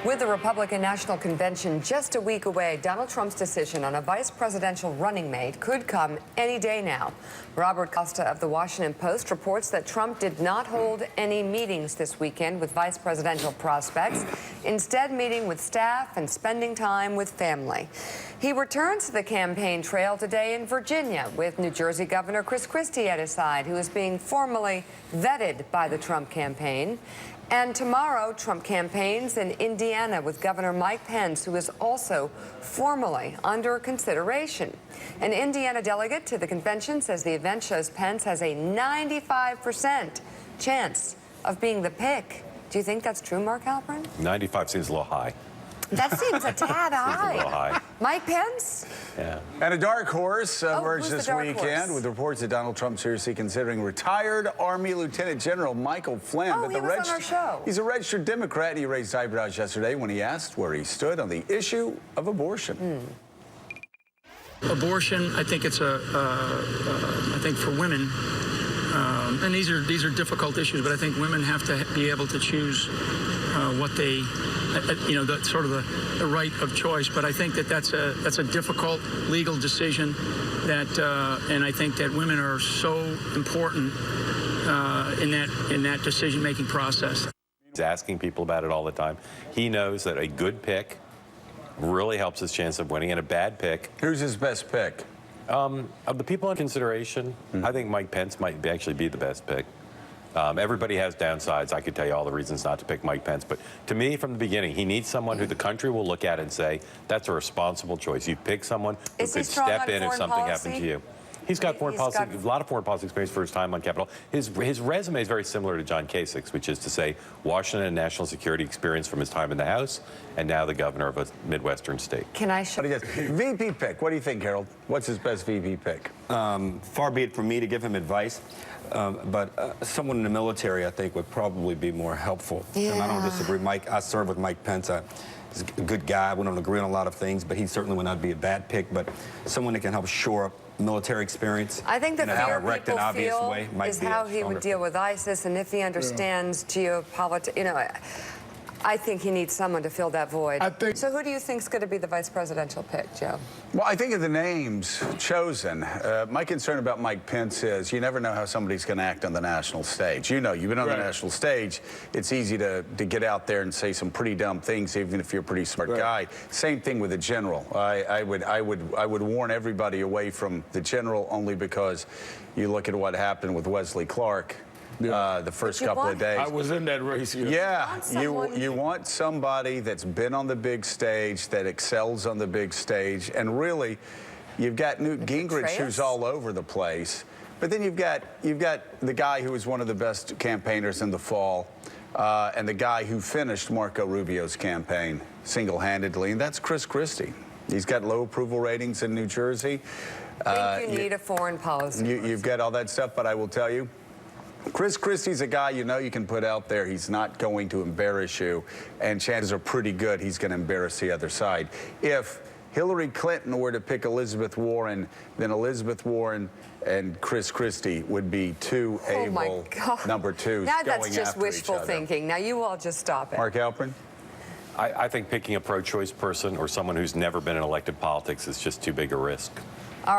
With the Republican National Convention just a week away, Donald Trump's decision on a vice presidential running mate could come any day now. Robert Costa of the Washington Post reports that Trump did not hold any meetings this weekend with vice presidential prospects, instead meeting with staff and spending time with family. He returns to the campaign trail today in Virginia with New Jersey Governor Christie at his side, who is being formally vetted by the Trump campaign. And tomorrow, Trump campaigns in Indiana with Governor Mike Pence, who is also formally under consideration. An Indiana delegate to the convention says the event shows Pence has a 95% chance of being the pick. Do you think that's true, Mark Halperin? 95 seems a little high. That seems a tad high. A little high. Mike Pence? Yeah. And a dark horse emerged this weekend with with reports that Donald Trump seriously considering retired Army Lieutenant General Michael Flynn. Oh, he was on our show. He's a registered Democrat, and he raised eyebrows yesterday when he asked where he stood on the issue of abortion. Abortion, I think it's I think for women, and these are difficult issues, but I think women have to be able to choose what they, the sort of the right of choice. But I think that that's a difficult legal decision and I think that women are so important in that decision-making process. He's asking people about it all the time. He knows that a good pick really helps his chance of winning, and a bad pick. Who's his best pick? Of the people in consideration, I think Mike Pence might actually be the best pick. Everybody has downsides. I could tell you all the reasons not to pick Mike Pence. But to me, from the beginning, he needs someone who the country will look at and say, that's a responsible choice. You pick someone who could step in if something happened to you. He's got a lot of foreign policy experience for his time on Capitol. His resume is very similar to John Kasich's, which is to say Washington and national security experience from his time in the House, and now the governor of a Midwestern state. Can I show you? VP pick. What do you think, Harold? What's his best VP pick? Far be it from me to give him advice, but someone in the military, I think, would probably be more helpful. Yeah. And I don't disagree. I served with Mike Pence. He's a good guy. We don't agree on a lot of things, but he certainly would not be a bad pick. But someone that can help shore up military experience. I think the fear people feel way is how he would deal with ISIS, and if he understands geopolitics, I think he needs someone to fill that void. So who do you think is going to be the vice presidential pick, Joe? Well, I think of the names chosen. My concern about Mike Pence is you never know how somebody's going to act on the national stage. You know, you've been on the national stage. It's easy to get out there and say some pretty dumb things, even if you're a pretty smart guy. Same thing with the general. I would warn everybody away from the general, only because you look at what happened with Wesley Clark. The first couple of days. I was in that race. Yeah, you want somebody that's been on the big stage, that excels on the big stage, and really, you've got Newt Gingrich, who's all over the place, but then you've got the guy who was one of the best campaigners in the fall, and the guy who finished Marco Rubio's campaign single-handedly, and that's Christie. He's got low approval ratings in New Jersey. I think you need a foreign policy. You've got all that stuff, but I will tell you, Christie's a guy you can put out there. He's not going to embarrass you, and chances are pretty good he's going to embarrass the other side. If Hillary Clinton were to pick Elizabeth Warren, then Elizabeth Warren and Christie would be two able number twos. Now going that's just wishful thinking. Now you all just stop it. Mark Halperin? I think picking a pro-choice person or someone who's never been in elected politics is just too big a risk.